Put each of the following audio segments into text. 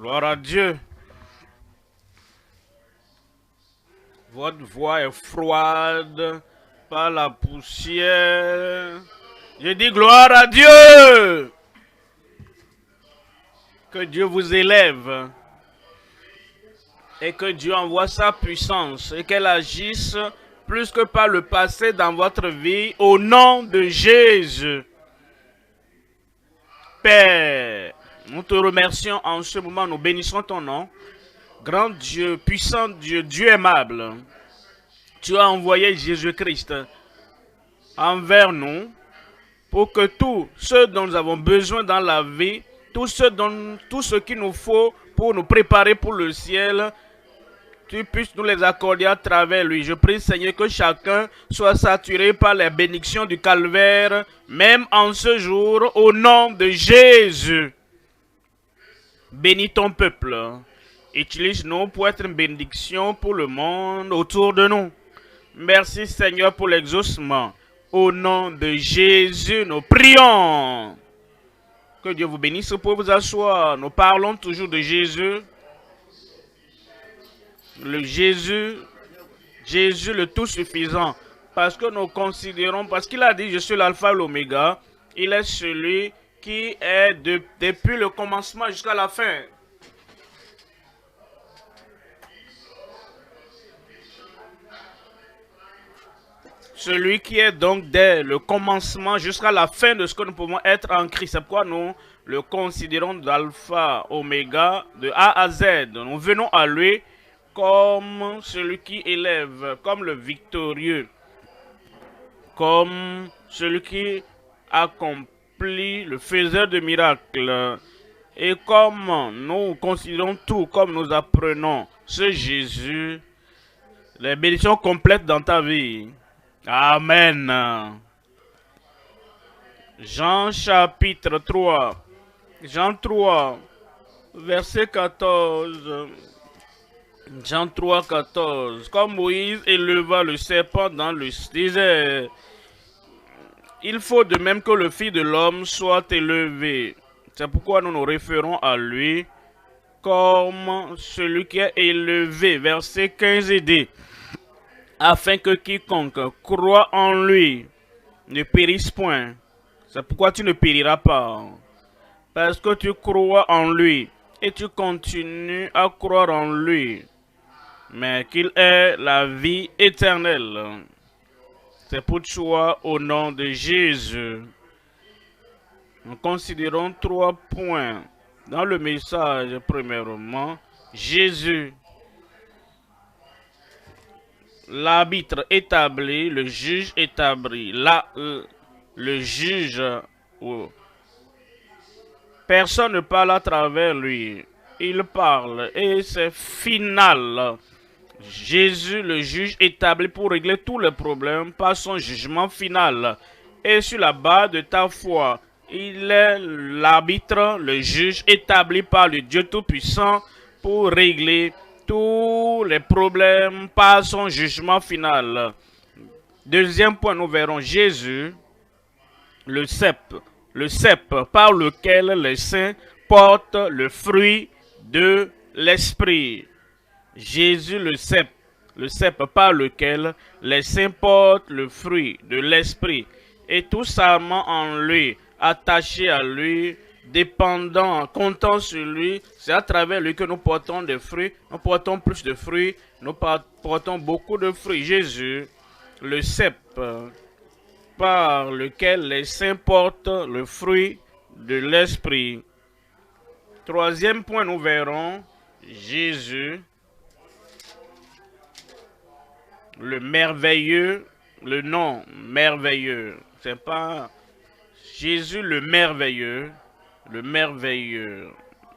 Gloire à Dieu. Votre voix est froide par la poussière. Je dis gloire à Dieu. Que Dieu vous élève. Et que Dieu envoie sa puissance. Et qu'elle agisse plus que par le passé dans votre vie. Au nom de Jésus. Père, nous te remercions en ce moment. Nous bénissons ton nom. Grand Dieu, puissant Dieu, Dieu aimable, tu as envoyé Jésus-Christ envers nous pour que tout ce dont nous avons besoin dans la vie, tout ce qu'il nous faut pour nous préparer pour le ciel, tu puisses nous les accorder à travers lui. Je prie, Seigneur, que chacun soit saturé par les bénédictions du calvaire, même en ce jour, au nom de Jésus. Bénis ton peuple. Utilise-nous pour être une bénédiction pour le monde autour de nous. Merci Seigneur pour l'exaucement. Au nom de Jésus, nous prions. Que Dieu vous bénisse. Vous pouvez vous asseoir. Nous parlons toujours de Jésus. Jésus le tout suffisant. Parce que nous considérons, parce qu'il a dit, je suis l'alpha et l'oméga. Il est celui qui est depuis le commencement jusqu'à la fin. Celui qui est donc dès le commencement jusqu'à la fin de ce que nous pouvons être en Christ. C'est pourquoi nous le considérons d'alpha, oméga, de A à Z. Nous venons à lui comme celui qui élève, comme le victorieux, comme celui qui accomplit, le faiseur de miracles. Et comme nous considérons tout, comme nous apprenons ce Jésus, les bénédictions complètes dans ta vie. Amen. Jean chapitre 3. Jean 3, verset 14. Jean 3, 14. Comme Moïse éleva le serpent dans le désert, il faut de même que le Fils de l'homme soit élevé. C'est pourquoi nous nous référons à lui comme celui qui est élevé. Verset 15 et 10. Afin que quiconque croit en lui ne périsse point. C'est pourquoi tu ne périras pas. Parce que tu crois en lui et tu continues à croire en lui. Mais qu'il ait la vie éternelle. C'est pour toi au nom de Jésus. Nous considérons 3 points. Dans le message, premièrement, Jésus, l'arbitre établi, le juge établi. Le juge, personne ne parle à travers lui. Il parle et c'est final. Jésus, le juge établi pour régler tous les problèmes par son jugement final. Et sur la base de ta foi, il est l'arbitre, le juge établi par le Dieu Tout-Puissant pour régler tous les problèmes par son jugement final. Deuxième point, nous verrons Jésus, le cep par lequel les saints portent le fruit de l'esprit. Jésus, le cep par lequel les saints portent le fruit de l'esprit. Et tout simplement en lui, attaché à lui, dépendant, comptant sur lui, c'est à travers lui que nous portons des fruits. Nous portons plus de fruits, nous portons beaucoup de fruits. Jésus, le cep par lequel les saints portent le fruit de l'esprit. Troisième point, nous verrons Jésus, le merveilleux, le nom merveilleux. C'est pas Jésus le merveilleux,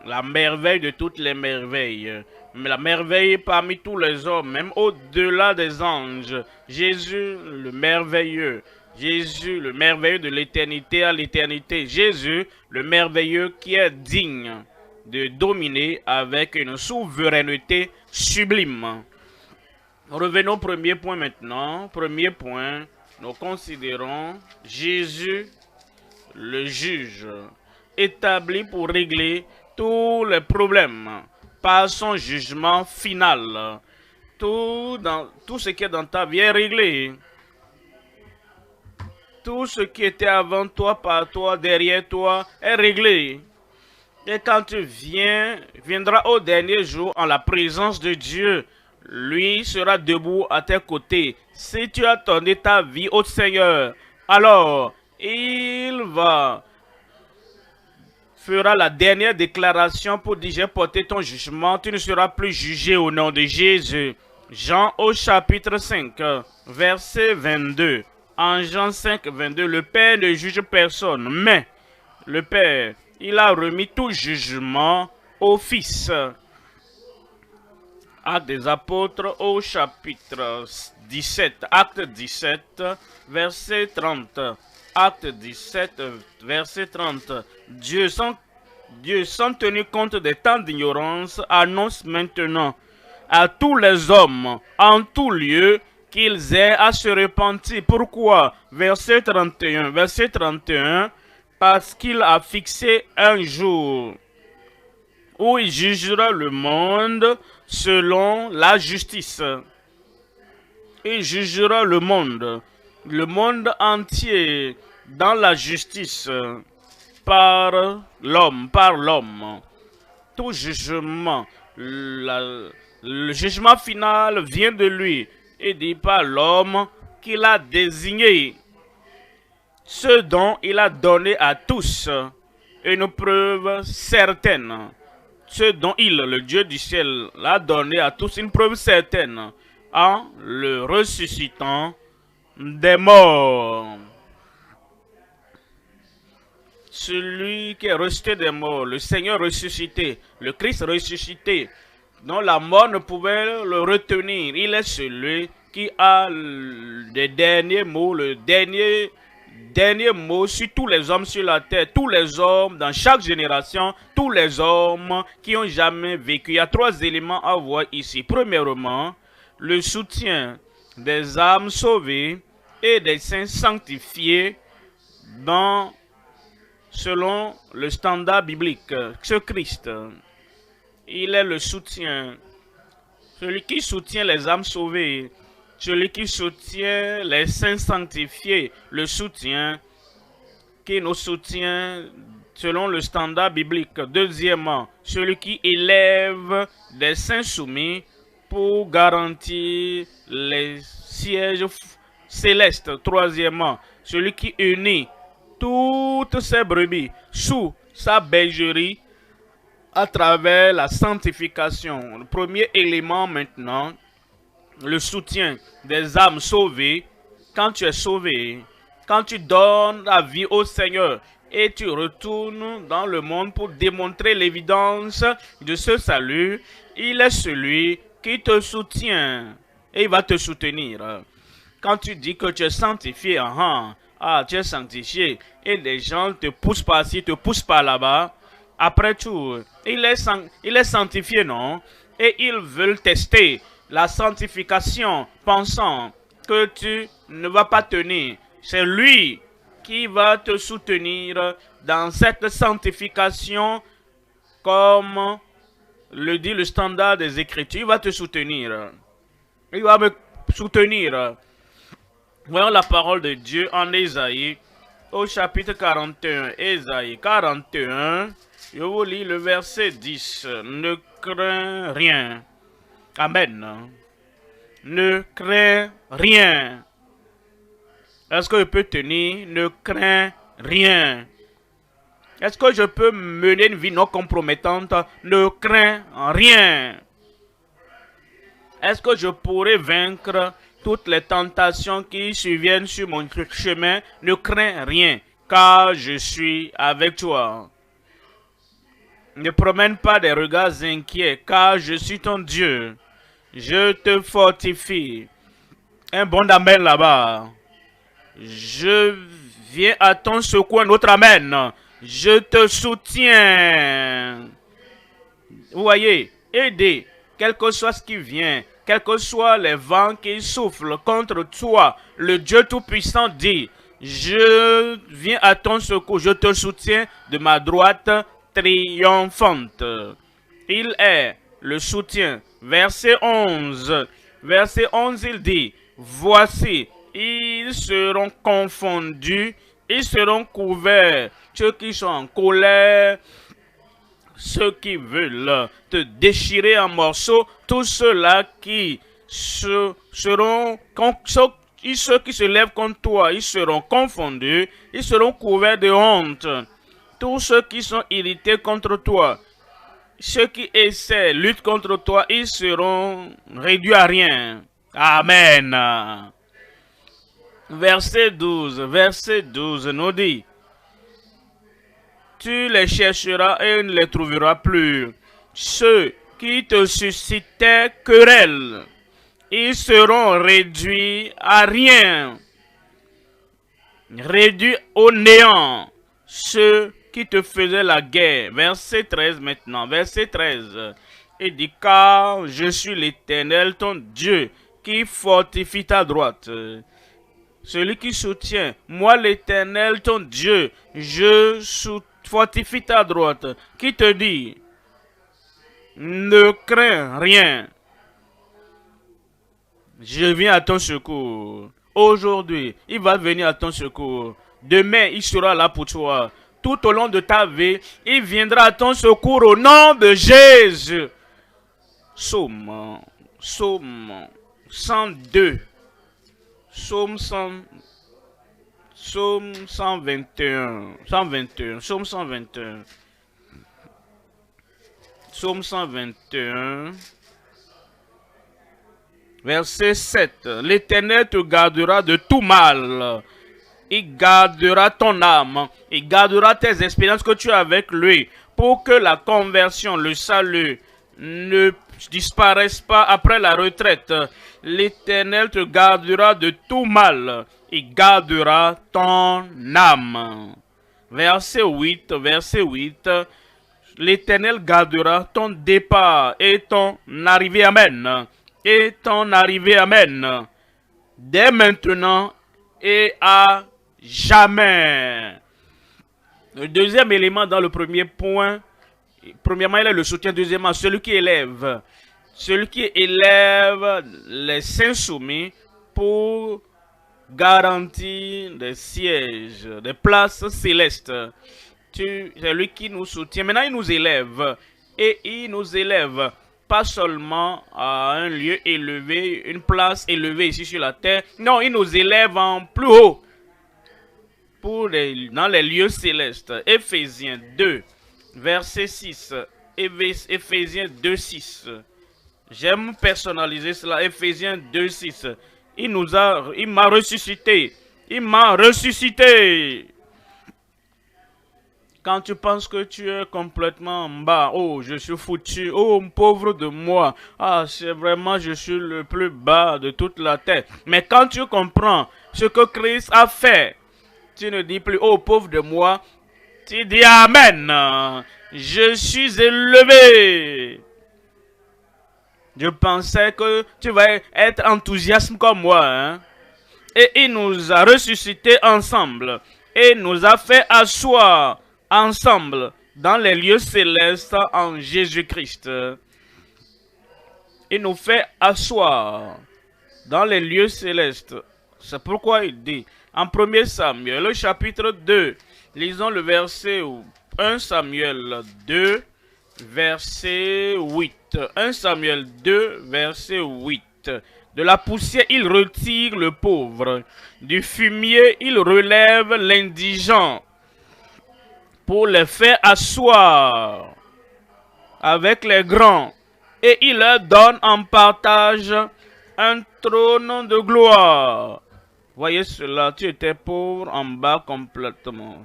la merveille de toutes les merveilles, mais la merveille parmi tous les hommes, même au-delà des anges. Jésus le merveilleux. Jésus le merveilleux de l'éternité à l'éternité. Jésus le merveilleux qui est digne de dominer avec une souveraineté sublime. Revenons au premier point maintenant. Premier point, nous considérons Jésus, le juge, établi pour régler tous les problèmes par son jugement final. Tout ce qui est dans ta vie est réglé. Tout ce qui était avant toi, par toi, derrière toi est réglé. Et quand tu viendras au dernier jour en la présence de Dieu, lui sera debout à tes côtés. Si tu as donné ta vie au Seigneur, alors il fera la dernière déclaration pour dire: j'ai porté ton jugement, tu ne seras plus jugé au nom de Jésus. Jean au chapitre 5, verset 22. En Jean 5, 22, le Père ne juge personne, mais le Père, il a remis tout jugement au Fils. Actes des apôtres au chapitre 17, acte 17, verset 30. Acte 17, verset 30. Dieu, sans tenir compte des temps d'ignorance, annonce maintenant à tous les hommes, en tout lieu, qu'ils aient à se repentir. Pourquoi? Verset 31. Verset 31. Parce qu'il a fixé un jour où il jugera le monde selon la justice. Il jugera le monde entier dans la justice par l'homme. Tout jugement, le jugement final vient de lui et dit par l'homme qu'il a désigné. Ce dont il a donné à tous une preuve certaine. Ce dont il, le Dieu du ciel, l'a donné à tous une preuve certaine en le ressuscitant des morts. Celui qui est ressuscité des morts, le Seigneur ressuscité, le Christ ressuscité, dont la mort ne pouvait le retenir. Il est celui qui a le dernier mot, le dernier mot sur tous les hommes sur la terre, tous les hommes dans chaque génération, tous les hommes qui ont jamais vécu. Il y a trois éléments à voir ici. Premièrement, le soutien des âmes sauvées et des saints sanctifiés selon le standard biblique. Ce Christ, il est le soutien, celui qui soutient les âmes sauvées, celui qui soutient les saints sanctifiés, le soutien qui nous soutient selon le standard biblique. Deuxièmement, celui qui élève des saints soumis pour garantir les sièges célestes. Troisièmement, celui qui unit toutes ses brebis sous sa bergerie à travers la sanctification. Le premier élément maintenant, le soutien des âmes sauvées. Quand tu es sauvé, quand tu donnes la vie au Seigneur et tu retournes dans le monde pour démontrer l'évidence de ce salut, il est celui qui te soutient et il va te soutenir. Quand tu dis que tu es sanctifié, tu es sanctifié et les gens te poussent par-ci, te poussent par là-bas, après tout, il est sanctifié, non? Et ils veulent tester la sanctification, pensant que tu ne vas pas tenir. C'est lui qui va te soutenir dans cette sanctification, comme le dit le standard des Écritures. Il va te soutenir. Il va me soutenir. Voyons la parole de Dieu en Ésaïe, au chapitre 41. Ésaïe 41, je vous lis le verset 10. Ne crains rien. Amen. Ne crains rien. Est-ce que je peux tenir? Ne crains rien. Est-ce que je peux mener une vie non compromettante? Ne crains rien. Est-ce que je pourrais vaincre toutes les tentations qui surviennent sur mon chemin? Ne crains rien, car je suis avec toi. Ne promène pas des regards inquiets, car je suis ton Dieu. Je te fortifie. Un bon amen là-bas. Je viens à ton secours, un autre amen. Je te soutiens. Vous voyez, aidez, quel que soit ce qui vient, quels que soient les vents qui soufflent contre toi, le Dieu Tout-Puissant dit: je viens à ton secours, je te soutiens de ma droite triomphante. Il est le soutien. Verset 11. Verset 11, il dit, voici, ils seront confondus, ils seront couverts, ceux qui sont en colère, ceux qui veulent te déchirer en morceaux, tous ceux-là qui seront, ceux qui se lèvent contre toi, ils seront confondus, ils seront couverts de honte. Tous ceux qui sont irrités contre toi, ceux qui essaient, luttent contre toi, ils seront réduits à rien. Amen. Verset 12 nous dit, tu les chercheras et ne les trouveras plus. Ceux qui te suscitaient querelle, ils seront réduits à rien, réduits au néant. Ceux qui te faisaient la guerre. Verset 13 maintenant, verset 13. Il dit, car je suis l'Éternel, ton Dieu, qui fortifie ta droite. Celui qui soutient, moi l'Éternel, ton Dieu, je fortifie ta droite. Qui te dit, ne crains rien. Je viens à ton secours. Aujourd'hui, il va venir à ton secours. Demain, il sera là pour toi. Tout au long de ta vie, il viendra à ton secours au nom de Jésus. Psaume 102. Psaume 121. Psaume 121. Verset 7. L'Éternel te gardera de tout mal. Il gardera ton âme. Il gardera tes expériences que tu as avec lui. Pour que la conversion, le salut, ne disparaisse pas après la retraite. L'Éternel te gardera de tout mal. Il gardera ton âme. Verset 8. L'Éternel gardera ton départ et ton arrivée. Amen. Et ton arrivée. Amen. Dès maintenant et à jamais. Le deuxième élément dans le premier point, premièrement, il est le soutien. Deuxièmement, celui qui élève. Celui qui élève les saints soumis pour garantir des sièges, des places célestes. C'est lui qui nous soutient. Maintenant, il nous élève. Et il nous élève pas seulement à un lieu élevé, une place élevée ici sur la terre. Non, il nous élève en plus haut. Dans les lieux célestes. Éphésiens 2, verset 6. Éphésiens 2, 6. J'aime personnaliser cela. Éphésiens 2, 6. Il m'a ressuscité. Il m'a ressuscité. Quand tu penses que tu es complètement en bas, oh, je suis foutu, oh, pauvre de moi, ah, c'est vraiment, je suis le plus bas de toute la terre. Mais quand tu comprends ce que Christ a fait, tu ne dis plus, oh, pauvre de moi, tu dis Amen, je suis élevé. Je pensais que tu vas être enthousiaste comme moi, hein? Et il nous a ressuscités ensemble, et nous a fait asseoir ensemble dans les lieux célestes en Jésus-Christ. Il nous fait asseoir dans les lieux célestes. C'est pourquoi il dit en 1 Samuel, le chapitre 2, lisons le verset 1 Samuel 2, verset 8. 1 Samuel 2, verset 8. De la poussière, il retire le pauvre. Du fumier, il relève l'indigent pour les faire asseoir avec les grands. Et il leur donne en partage un trône de gloire. Voyez cela, tu étais pauvre en bas complètement.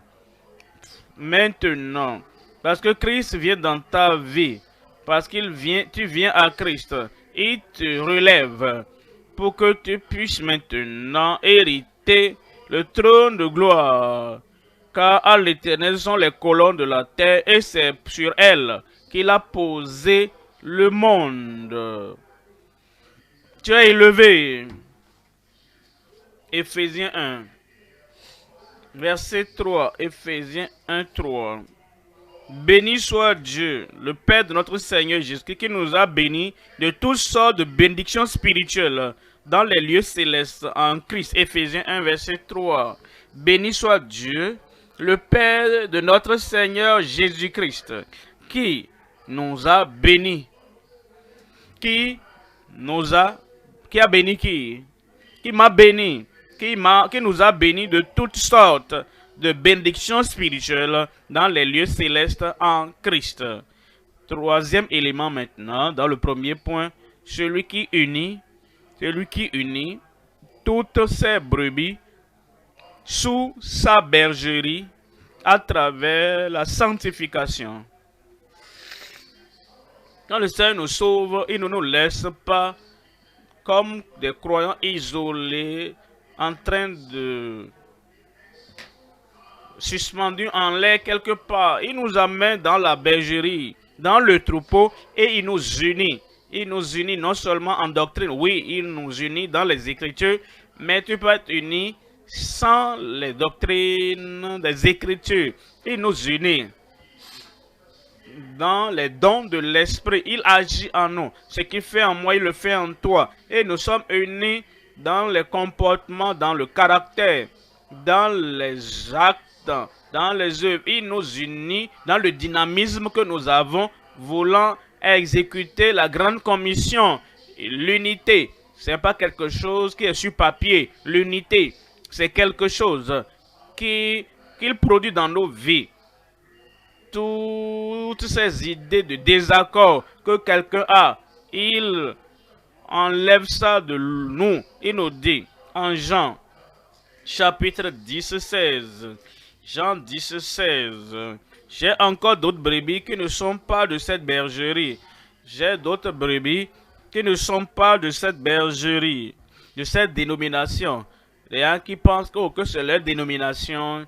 Maintenant, parce que Christ vient dans ta vie, parce qu'il vient, tu viens à Christ, il te relève pour que tu puisses maintenant hériter le trône de gloire. Car à l'Éternel sont les colonnes de la terre et c'est sur elles qu'il a posé le monde. Tu es élevé. Éphésiens 1, verset 3. Éphésiens 1, 3. Béni soit Dieu, le Père de notre Seigneur Jésus-Christ, qui nous a bénis de toutes sortes de bénédictions spirituelles dans les lieux célestes en Christ. Éphésiens 1, verset 3. Béni soit Dieu, le Père de notre Seigneur Jésus-Christ, qui nous a bénis. Qui a béni qui? Qui m'a béni? Qui nous a bénis de toutes sortes de bénédictions spirituelles dans les lieux célestes en Christ. Troisième élément maintenant, dans le premier point, celui qui unit toutes ses brebis sous sa bergerie à travers la sanctification. Quand le Seigneur nous sauve, il ne nous laisse pas comme des croyants isolés en train de suspendus en l'air quelque part. Il nous amène dans la bergerie, dans le troupeau, et il nous unit. Il nous unit non seulement en doctrine, oui, il nous unit dans les Écritures, mais tu peux être uni sans les doctrines des Écritures. Il nous unit dans les dons de l'Esprit. Il agit en nous. Ce qu'il fait en moi, il le fait en toi. Et nous sommes unis dans les comportements, dans le caractère, dans les actes, dans les œuvres. Il nous unit dans le dynamisme que nous avons, voulant exécuter la grande commission. L'unité, ce n'est pas quelque chose qui est sur papier. L'unité, c'est quelque chose qu'il produit dans nos vies. Toutes ces idées de désaccord que quelqu'un a, il enlève ça de nous. Il nous dit en Jean chapitre 10, 16. Jean 10, 16. J'ai encore d'autres brebis qui ne sont pas de cette bergerie. J'ai d'autres brebis qui ne sont pas de cette bergerie, de cette dénomination. Les gens qui pensent que c'est leur dénomination,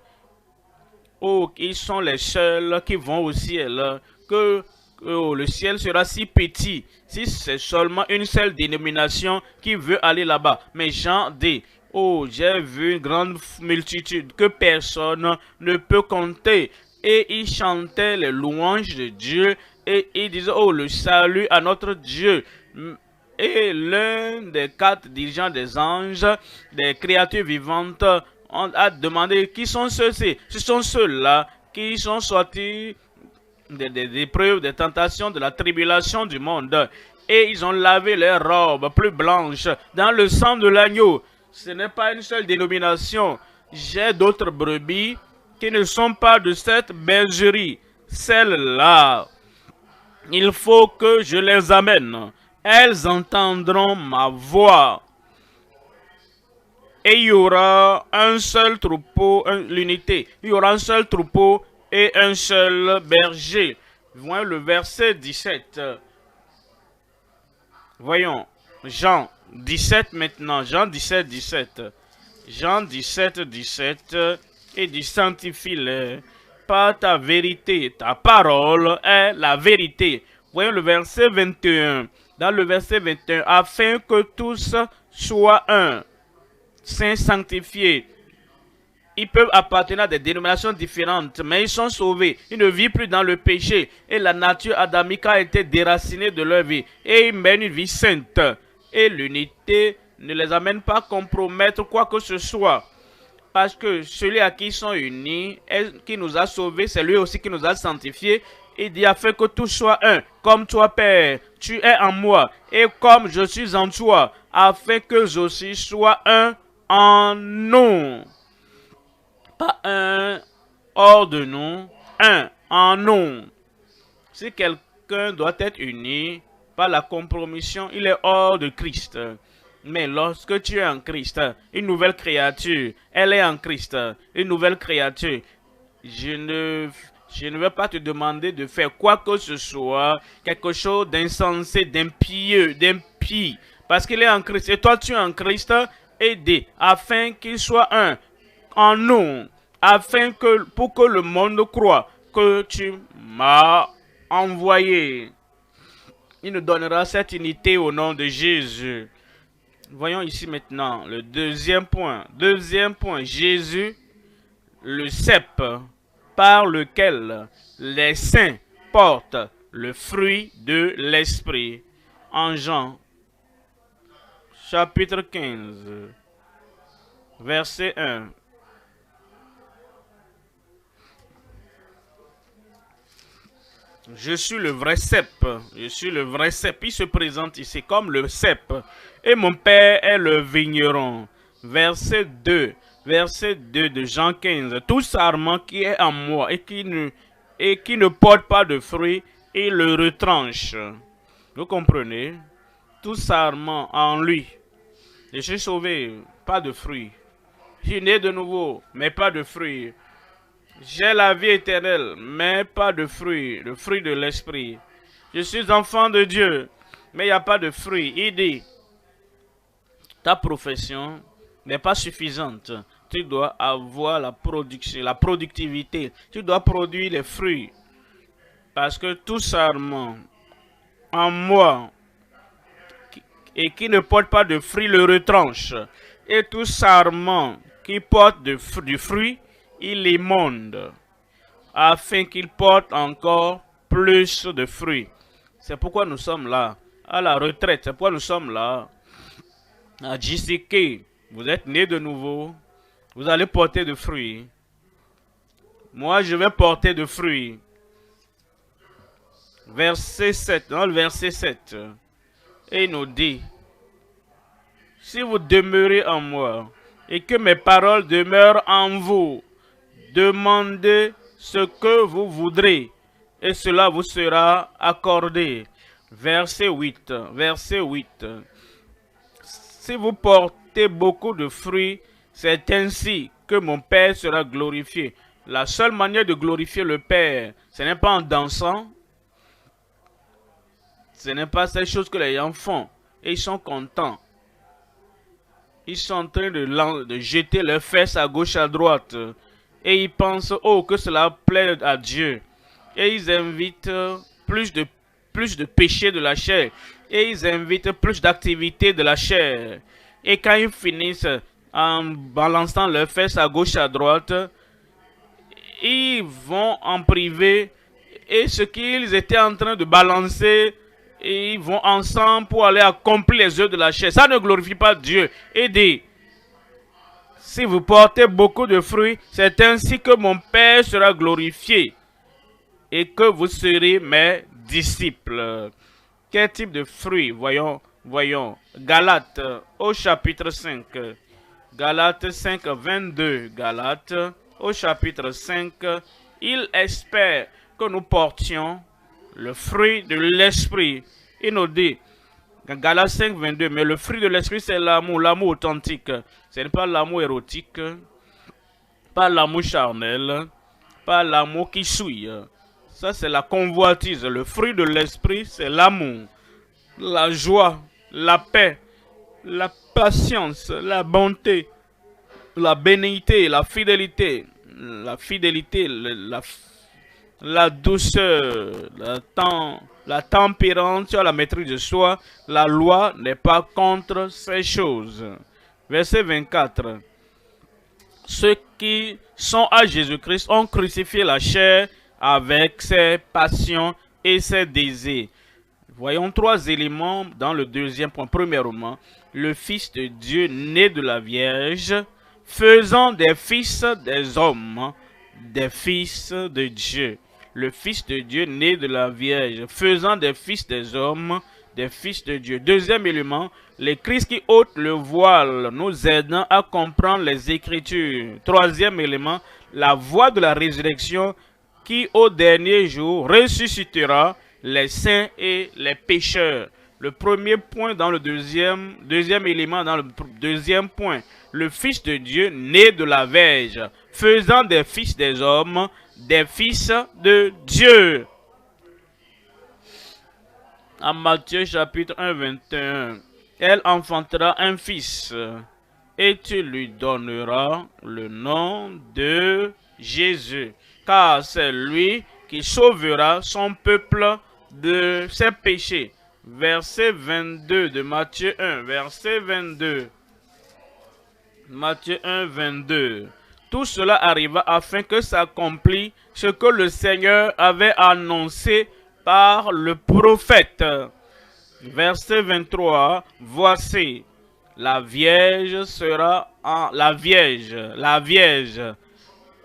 ils sont les seuls qui vont au ciel, que le ciel sera si petit si c'est seulement une seule dénomination qui veut aller là-bas. Mais Jean dit, j'ai vu une grande multitude que personne ne peut compter. Et ils chantaient les louanges de Dieu et ils disaient, le salut à notre Dieu. Et l'un des 4 dirigeants des anges, des créatures vivantes, a demandé qui sont ceux-ci. Ce sont ceux-là qui sont sortis des épreuves, des tentations, de la tribulation du monde. Et ils ont lavé leurs robes plus blanches dans le sang de l'agneau. Ce n'est pas une seule dénomination. J'ai d'autres brebis qui ne sont pas de cette bergerie. Celles-là, il faut que je les amène. Elles entendront ma voix. Et il y aura un seul troupeau, l'unité. Il y aura un seul troupeau et un seul berger. Voyons le verset 17. Voyons, Jean 17 maintenant. Jean 17, 17. Jean 17, 17. Et dit, sanctifie-les par ta vérité. Ta parole est la vérité. Voyons le verset 21. Dans le verset 21, afin que tous soient un. Saints sanctifiés. Ils peuvent appartenir à des dénominations différentes, mais ils sont sauvés. Ils ne vivent plus dans le péché. Et la nature adamique a été déracinée de leur vie. Et ils mènent une vie sainte. Et l'unité ne les amène pas à compromettre quoi que ce soit. Parce que celui à qui ils sont unis, qui nous a sauvés, c'est lui aussi qui nous a sanctifiés. Il dit, afin que tout soit un, comme toi, Père, tu es en moi, et comme je suis en toi, afin que je aussi sois un en nous. Pas un hors de nous, un en nous. Si quelqu'un doit être uni par la compromission, il est hors de Christ. Mais lorsque tu es en Christ, une nouvelle créature, elle est en Christ, une nouvelle créature. Je ne vais pas te demander de faire quoi que ce soit, quelque chose d'insensé, d'impie, parce qu'il est en Christ. Et toi, tu es en Christ, aidé, afin qu'il soit un en nous, afin que, pour que le monde croie que tu m'as envoyé. Il nous donnera cette unité au nom de Jésus. Voyons ici maintenant le deuxième point. Deuxième point, Jésus, le cep par lequel les saints portent le fruit de l'esprit. En Jean, chapitre 15, verset 1. Je suis le vrai cep. Je suis le vrai cep. Il se présente ici comme le cep. Et mon père est le vigneron. Verset 2. Verset 2 de Jean 15. Tout sarment qui est en moi et qui ne porte pas de fruits, il le retranche. Vous comprenez? Tout sarment en lui. Je suis sauvé, pas de fruits. Je suis né de nouveau, mais pas de fruits. J'ai la vie éternelle, mais pas de fruits, le fruit de l'esprit. Je suis enfant de Dieu, mais il n'y a pas de fruits. Il dit, ta profession n'est pas suffisante. Tu dois avoir la production, la productivité. Tu dois produire les fruits. Parce que tout sarment en moi et qui ne porte pas de fruits le retranche. Et tout sarment qui porte du fruit, il émonde, afin qu'il porte encore plus de fruits. C'est pourquoi nous sommes là, à la retraite. C'est pourquoi nous sommes là, à JCK. Vous êtes nés de nouveau, vous allez porter de fruits. Moi, je vais porter de fruits. Verset 7, dans le verset 7, et il nous dit, si vous demeurez en moi, et que mes paroles demeurent en vous, demandez ce que vous voudrez, et cela vous sera accordé. Verset 8. Verset 8. Si vous portez beaucoup de fruits, c'est ainsi que mon Père sera glorifié. La seule manière de glorifier le Père, ce n'est pas en dansant, ce n'est pas ces choses que les gens font, et ils sont contents. Ils sont en train de jeter leurs fesses à gauche, à droite. Et ils pensent, oh, que cela plaît à Dieu. Et ils invitent plus de péché de la chair. Et ils invitent plus d'activité de la chair. Et quand ils finissent en balançant leurs fesses à gauche, à droite, ils vont en privé. Et ce qu'ils étaient en train de balancer, et ils vont ensemble pour aller accomplir les œuvres de la chair. Ça ne glorifie pas Dieu. Et dit, si vous portez beaucoup de fruits, c'est ainsi que mon Père sera glorifié et que vous serez mes disciples. Quel type de fruits? Voyons. Galates au chapitre 5. Galates 5, 22. Galates au chapitre 5. Il espère que nous portions le fruit de l'esprit. Il nous dit, Galates 5, 22, mais le fruit de l'esprit, c'est l'amour, l'amour authentique. Ce n'est pas l'amour érotique, pas l'amour charnel, pas l'amour qui souille. Ça, c'est la convoitise. Le fruit de l'esprit, c'est l'amour, la joie, la paix, la patience, la bonté, la bénignité, la fidélité, la douceur, la tempérance, la maîtrise de soi. La loi n'est pas contre ces choses. Verset 24. Ceux qui sont à Jésus-Christ ont crucifié la chair avec ses passions et ses désirs. Voyons trois éléments dans le deuxième point. Premièrement, le Fils de Dieu né de la Vierge, faisant des fils des hommes, des fils de Dieu. Le Fils de Dieu né de la Vierge, faisant des fils des hommes, des fils de Dieu. Deuxième élément, les Christ qui ôtent le voile, nous aidant à comprendre les Écritures. Troisième élément, la voix de la résurrection qui au dernier jour ressuscitera les saints et les pécheurs. Le premier point dans le deuxième élément dans le deuxième point, le Fils de Dieu né de la Vierge, faisant des fils des hommes, des fils de Dieu. En Matthieu chapitre 1, 21, elle enfantera un fils et tu lui donneras le nom de Jésus, car c'est lui qui sauvera son peuple de ses péchés. Verset 22 de Matthieu 1, verset 22. Matthieu 1, 22. tout cela arriva afin que s'accomplisse ce que le Seigneur avait annoncé par le prophète. Verset 23, voici, la Vierge sera en... La Vierge,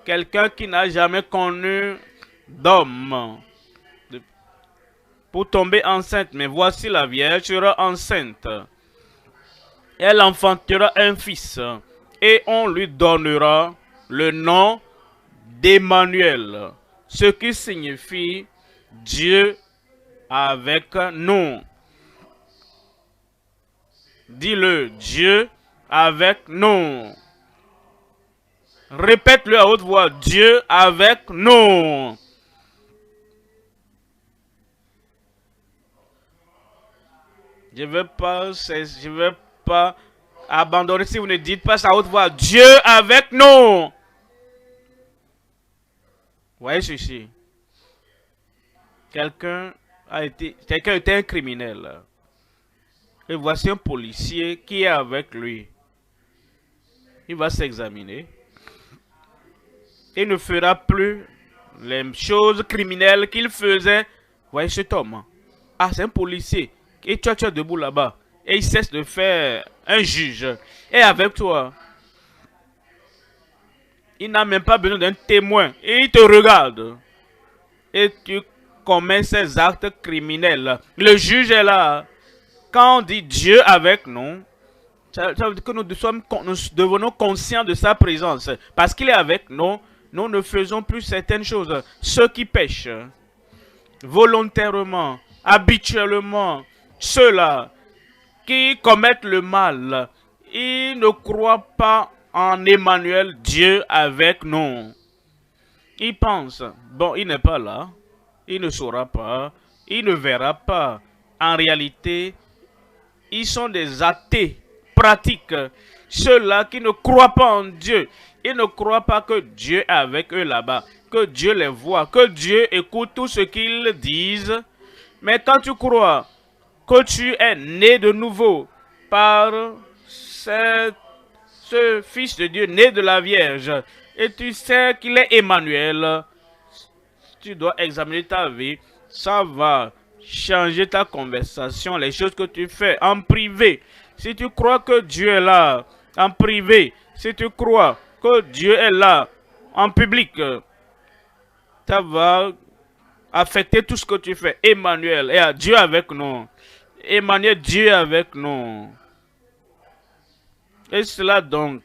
quelqu'un qui n'a jamais connu d'homme pour tomber enceinte, mais voici la Vierge sera enceinte. Elle enfantera un fils et on lui donnera le nom d'Emmanuel, ce qui signifie Dieu avec nous. Dis-le, Dieu avec nous. Répète-le à haute voix, Dieu avec nous. Je ne vais pas abandonner si vous ne dites pas ça à haute voix, Dieu avec nous. Voyez ceci. Quelqu'un était un criminel. Et voici un policier qui est avec lui. Il va s'examiner. Il ne fera plus les choses criminelles qu'il faisait. Voyez cet homme. Ah, c'est un policier. Et tu es debout là-bas. Et il cesse de faire un juge. Et avec toi, il n'a même pas besoin d'un témoin. Et il te regarde. Et tu commets ces actes criminels. Le juge est là. Quand on dit Dieu avec nous, ça veut dire que nous devenons conscients de sa présence. Parce qu'il est avec nous, nous ne faisons plus certaines choses. Ceux qui pêchent, volontairement, habituellement, ceux-là qui commettent le mal, ils ne croient pas en Emmanuel, Dieu avec nous. Ils pensent, bon, il n'est pas là, il ne saura pas, il ne verra pas. En réalité, ils sont des athées pratiques. Ceux-là qui ne croient pas en Dieu. Ils ne croient pas que Dieu est avec eux là-bas. Que Dieu les voit. Que Dieu écoute tout ce qu'ils disent. Mais quand tu crois que tu es né de nouveau par ce Fils de Dieu né de la Vierge. Et tu sais qu'il est Emmanuel. Tu dois examiner ta vie. Ça va changer ta conversation, les choses que tu fais en privé. Si tu crois que Dieu est là en privé, si tu crois que Dieu est là en public, ça va affecter tout ce que tu fais. Emmanuel est Dieu avec nous. Emmanuel, Dieu avec nous. Et cela donc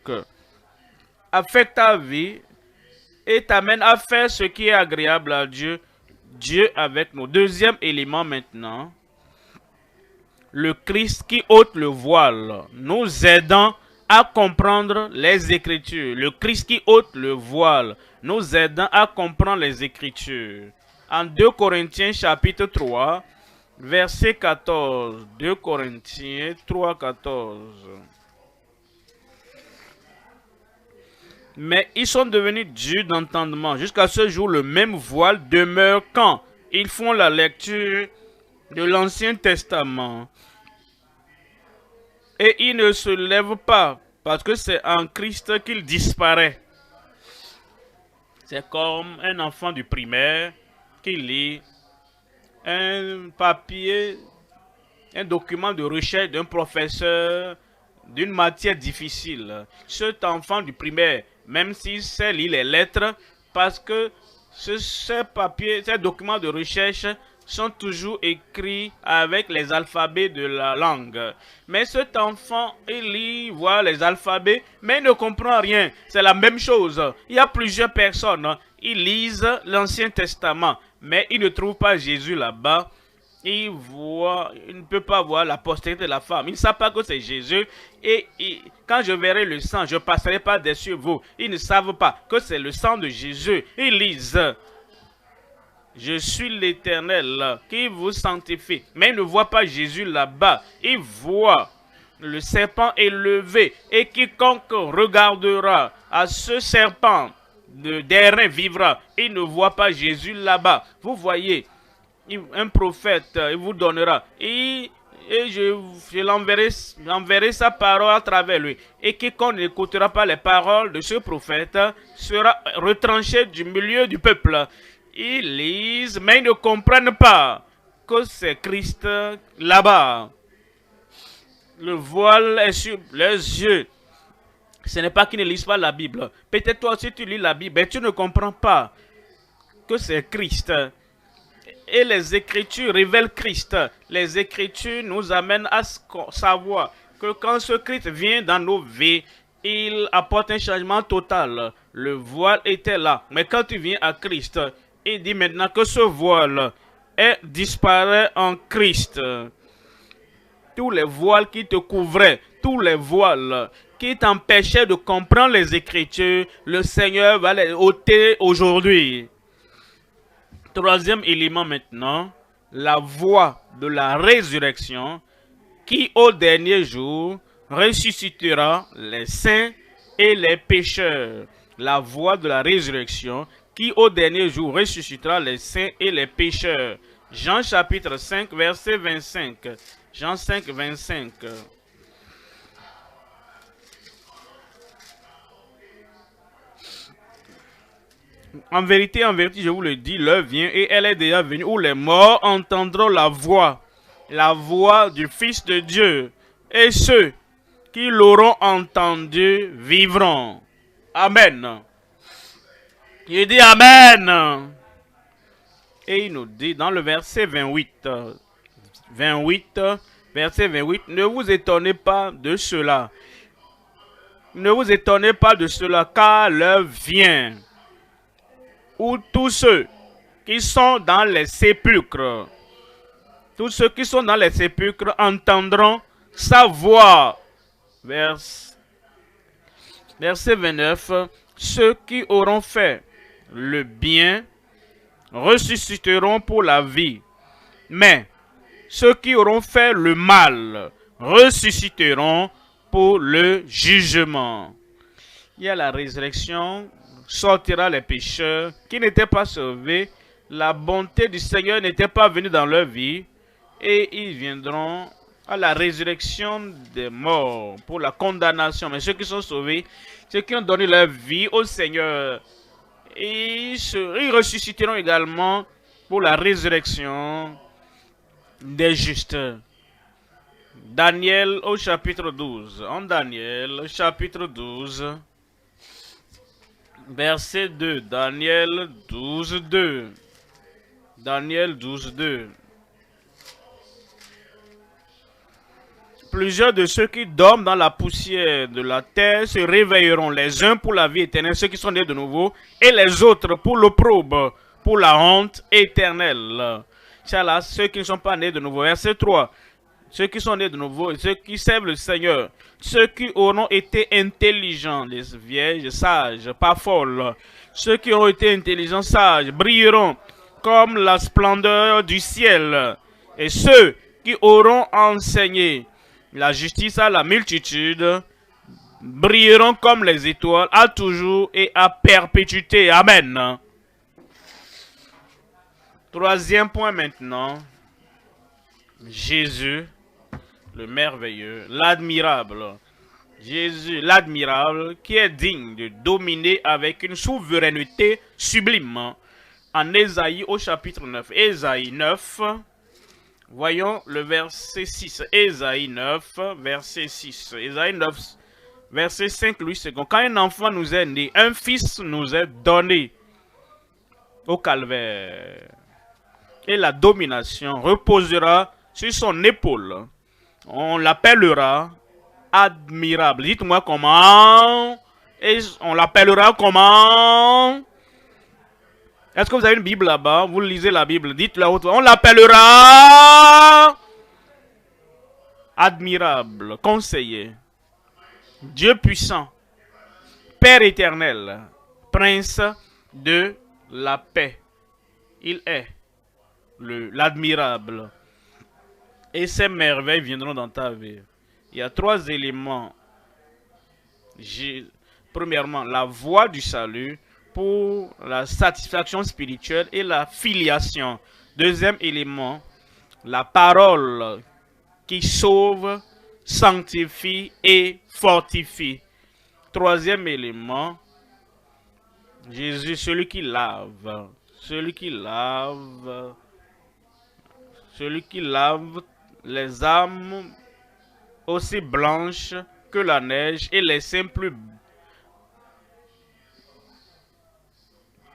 affecte ta vie et t'amène à faire ce qui est agréable à Dieu. Dieu avec nous. Deuxième élément maintenant. Le Christ qui ôte le voile, nous aidant à comprendre les Écritures. Le Christ qui ôte le voile, nous aidant à comprendre les Écritures. En 2 Corinthiens chapitre 3, verset 14. 2 Corinthiens 3, 14. Mais ils sont devenus durs d'entendement. Jusqu'à ce jour, le même voile demeure quand ils font la lecture de l'Ancien Testament. Et ils ne se lèvent pas parce que c'est en Christ qu'il disparaît. C'est comme un enfant du primaire qui lit un papier, un document de recherche d'un professeur d'une matière difficile. Cet enfant du primaire, même s'il sait lire les lettres, parce que ces papiers, ces documents de recherche sont toujours écrits avec les alphabets de la langue. Mais cet enfant, il lit, voit les alphabets, mais il ne comprend rien. C'est la même chose. Il y a plusieurs personnes, ils lisent l'Ancien Testament, mais ils ne trouvent pas Jésus là-bas. Il ne peut pas voir la postérité de la femme. Il ne sait pas que c'est Jésus. Et quand je verrai le sang, je ne passerai pas dessus vous. Ils ne savent pas que c'est le sang de Jésus. Ils lisent. Je suis l'Éternel qui vous sanctifie. Mais ils ne voient pas Jésus là-bas. Ils voient le serpent élevé. Et quiconque regardera à ce serpent d'airain vivra. Il ne voit pas Jésus là-bas. Vous voyez. Un prophète, il vous donnera. Et et j'enverrai sa parole à travers lui. Et quiconque n'écoutera pas les paroles de ce prophète sera retranché du milieu du peuple. Ils lisent, mais ils ne comprennent pas que c'est Christ là-bas. Le voile est sur leurs yeux. Ce n'est pas qu'ils ne lisent pas la Bible. Peut-être toi aussi tu lis la Bible, mais tu ne comprends pas que c'est Christ. Et les Écritures révèlent Christ. Les Écritures nous amènent à savoir que quand ce Christ vient dans nos vies, il apporte un changement total. Le voile était là. Mais quand tu viens à Christ, il dit maintenant que ce voile disparaît en Christ. Tous les voiles qui te couvraient, tous les voiles qui t'empêchaient de comprendre les Écritures, le Seigneur va les ôter aujourd'hui. Troisième élément maintenant, la voix de la résurrection qui au dernier jour ressuscitera les saints et les pécheurs. La voix de la résurrection qui au dernier jour ressuscitera les saints et les pécheurs. Jean chapitre 5 verset 25. Jean 5 25. En vérité, je vous le dis, l'heure vient et elle est déjà venue où les morts entendront la voix du Fils de Dieu. Et ceux qui l'auront entendu vivront. Amen. Il dit Amen. Et il nous dit dans le verset 28, verset 28, ne vous étonnez pas de cela. Ne vous étonnez pas de cela, car l'heure vient où tous ceux qui sont dans les sépulcres, entendront sa voix. Verset 29, ceux qui auront fait le bien ressusciteront pour la vie, mais ceux qui auront fait le mal ressusciteront pour le jugement. Il y a la résurrection, sortira les pécheurs qui n'étaient pas sauvés. La bonté du Seigneur n'était pas venue dans leur vie et ils viendront à la résurrection des morts pour la condamnation. Mais ceux qui sont sauvés, ceux qui ont donné leur vie au Seigneur, ils ressusciteront également pour la résurrection des justes. Daniel au chapitre 12. En Daniel au chapitre 12. Verset 2, Daniel 12, 2. Daniel 12, 2. Plusieurs de ceux qui dorment dans la poussière de la terre se réveilleront, les uns pour la vie éternelle, ceux qui sont nés de nouveau, et les autres pour l'opprobre, pour la honte éternelle. C'est là ceux qui ne sont pas nés de nouveau. Verset 3. Ceux qui sont nés de nouveau et ceux qui servent le Seigneur, ceux qui auront été intelligents, les vierges sages, pas folles, ceux qui auront été intelligents, sages, brilleront comme la splendeur du ciel. Et ceux qui auront enseigné la justice à la multitude brilleront comme les étoiles à toujours et à perpétuité. Amen. Troisième point maintenant, Jésus, le merveilleux, l'admirable. Jésus, l'admirable, qui est digne de dominer avec une souveraineté sublime. En Ésaïe au chapitre 9. Ésaïe 9, voyons le verset 6. Ésaïe 9, verset 6. Ésaïe 9, verset 5, Louis II. Quand un enfant nous est né, un fils nous est donné au calvaire. Et la domination reposera sur son épaule. On l'appellera admirable. Dites-moi comment. Et on l'appellera comment? Est-ce que vous avez une Bible là-bas? Vous lisez la Bible. Dites-le à haute voix. On l'appellera admirable, conseiller, Dieu puissant, Père éternel, Prince de la paix. Il est l'admirable. Et ces merveilles viendront dans ta vie. Il y a trois éléments. Premièrement, la voie du salut pour la satisfaction spirituelle et la filiation. Deuxième élément, la parole qui sauve, sanctifie et fortifie. Troisième élément, Jésus, celui qui lave les âmes aussi blanches que la neige et les seins plus.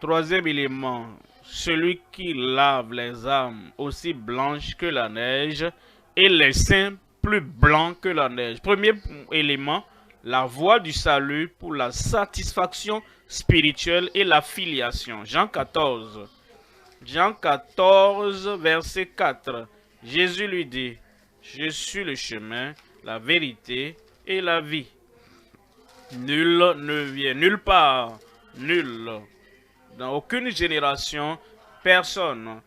Troisième élément, celui qui lave les âmes aussi blanches que la neige et les seins plus blancs que la neige. Premier élément, la voie du salut pour la satisfaction spirituelle et la filiation. Jean 14, verset 4. Jésus lui dit, je suis le chemin, la vérité et la vie. Nul ne vient nulle part, nul. Dans aucune génération, personne,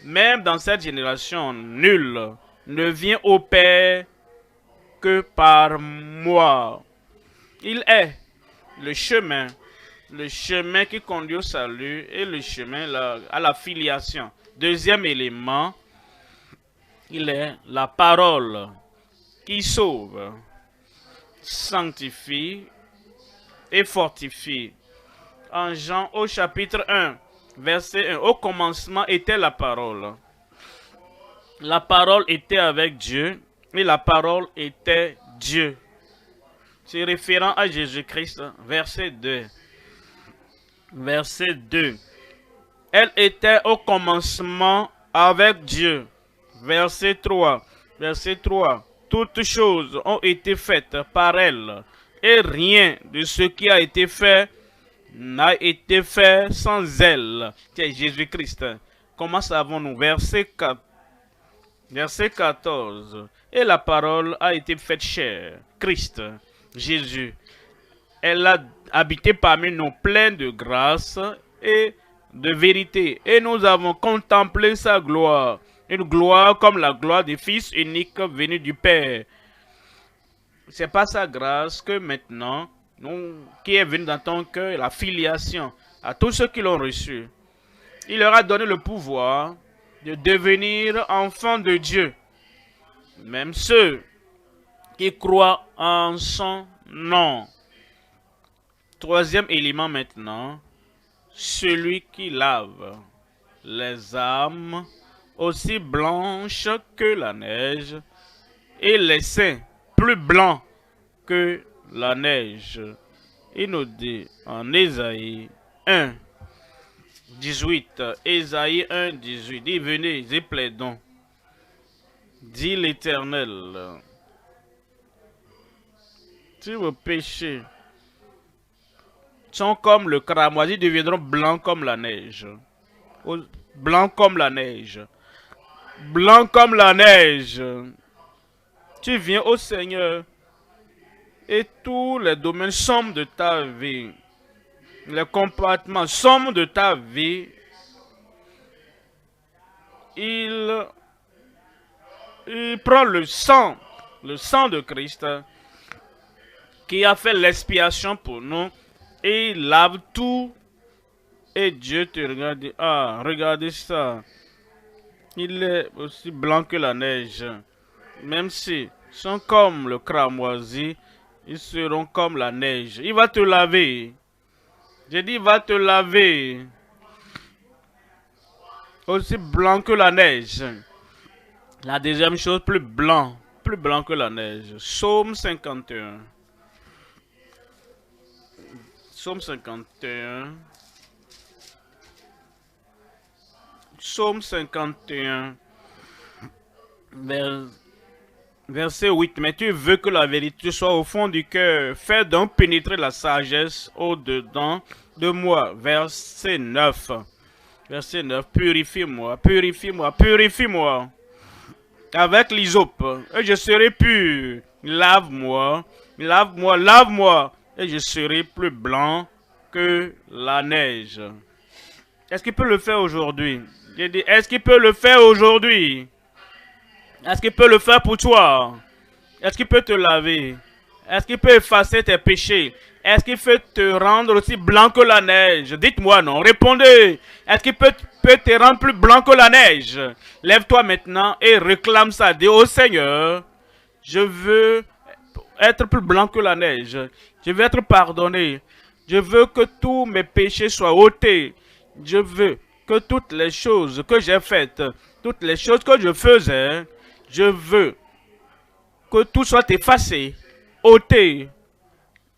même dans cette génération, nul ne vient au Père que par moi. Il est le chemin qui conduit au salut et le chemin à la filiation. Deuxième élément, il est la parole qui sauve, sanctifie et fortifie. En Jean au chapitre 1, verset 1, au commencement était la parole. La parole était avec Dieu et la parole était Dieu. C'est référent à Jésus-Christ, verset 2. Verset 2. Elle était au commencement avec Dieu. Verset 3. Verset 3. Toutes choses ont été faites par elle, et rien de ce qui a été fait n'a été fait sans elle, qui est Jésus-Christ. Comment savons-nous? Verset 4. Verset 14. Et la parole a été faite chair, Christ, Jésus. Elle a habité parmi nous, pleine de grâce et de vérité. Et nous avons contemplé sa gloire, une gloire comme la gloire du Fils unique venu du Père. C'est par sa grâce que maintenant, qui est venu dans ton cœur, la filiation à tous ceux qui l'ont reçu. Il leur a donné le pouvoir de devenir enfants de Dieu. Même ceux qui croient en son nom. Troisième élément maintenant, celui qui lave les âmes aussi blanches que la neige et les seins plus blancs que la neige. Il nous dit en Ésaïe 1, 18, Ésaïe 1, 18, dit venez et plaidons, dit l'Éternel, si vos péchés sont comme le cramoisi, deviendront blancs comme la neige. Blancs comme la neige. Blancs comme la neige. Tu viens au Seigneur et tous les domaines sombres de ta vie, les comportements sombres de ta vie, il prend le sang de Christ qui a fait l'expiation pour nous et il lave tout et Dieu te regarde et dit, ah, regardez ça, il est aussi blanc que la neige, même si sont comme le cramoisi, ils seront comme la neige. Il va te laver. J'ai dit, il va te laver. Aussi blanc que la neige. La deuxième chose, plus blanc que la neige. Psaume 51. Psaume 51. Psaume 51. Verset 8. Mais tu veux que la vérité soit au fond du cœur. Fais donc pénétrer la sagesse au-dedans de moi. Verset 9. Verset 9. Purifie-moi, purifie-moi, purifie-moi. Avec l'hysope, et je serai pur. Lave-moi, lave-moi, lave-moi, et je serai plus blanc que la neige. Est-ce qu'il peut le faire aujourd'hui? J'ai dit, est-ce qu'il peut le faire aujourd'hui? Est-ce qu'il peut le faire pour toi? Est-ce qu'il peut te laver? Est-ce qu'il peut effacer tes péchés? Est-ce qu'il peut te rendre aussi blanc que la neige? Dites-moi non. Répondez. Est-ce qu'il peut te rendre plus blanc que la neige? Lève-toi maintenant et réclame ça. Dis au Seigneur, je veux être plus blanc que la neige. Je veux être pardonné. Je veux que tous mes péchés soient ôtés. Je veux que toutes les choses que j'ai faites, toutes les choses que je faisais, je veux que tout soit effacé, ôté.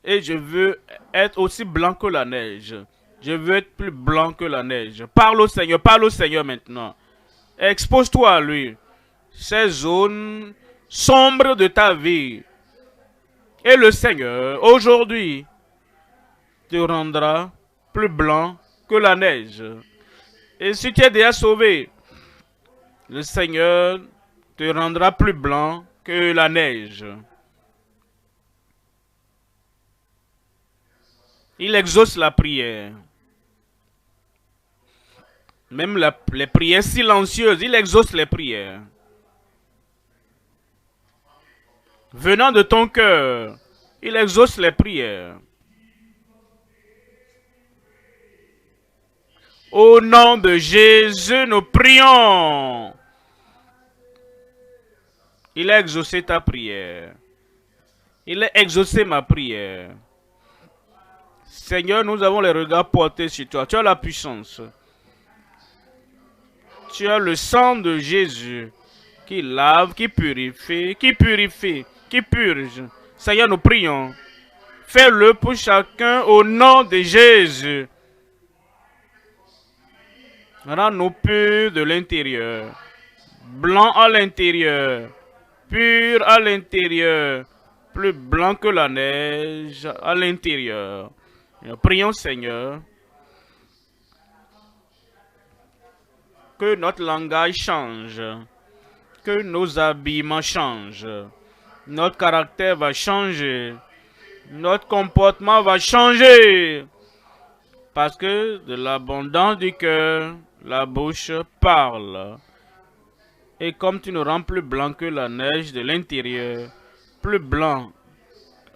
Et je veux être aussi blanc que la neige. Je veux être plus blanc que la neige. Parle au Seigneur maintenant. Expose-toi à lui. Ces zones sombres de ta vie. Et le Seigneur, aujourd'hui, te rendra plus blanc que la neige. Et si tu es déjà sauvé, le Seigneur te rendra plus blanc que la neige. Il exauce la prière. Même les prières silencieuses, il exauce les prières. Venant de ton cœur, il exauce les prières. Au nom de Jésus, nous prions. Il a exaucé ta prière. Il a exaucé ma prière. Seigneur, nous avons les regards portés sur toi. Tu as la puissance. Tu as le sang de Jésus qui lave, qui purifie, qui purge. Seigneur, nous prions. Fais-le pour chacun au nom de Jésus. Rends-nous purs de l'intérieur, blancs à l'intérieur, purs à l'intérieur, plus blancs que la neige à l'intérieur. Nous prions, Seigneur, que notre langage change, que nos habillements changent, notre caractère va changer, notre comportement va changer, parce que de l'abondance du cœur, la bouche parle. Et comme tu nous rends plus blanc que la neige de l'intérieur, plus blanc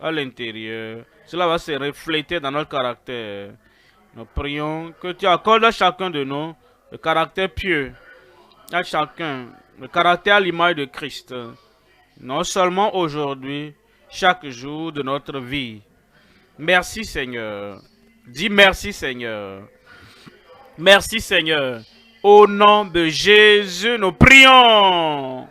à l'intérieur, cela va se refléter dans notre caractère. Nous prions que tu accordes à chacun de nous le caractère pieux, à chacun le caractère à l'image de Christ, non seulement aujourd'hui, chaque jour de notre vie. Merci Seigneur. Dis merci Seigneur. Merci Seigneur. Au nom de Jésus, nous prions.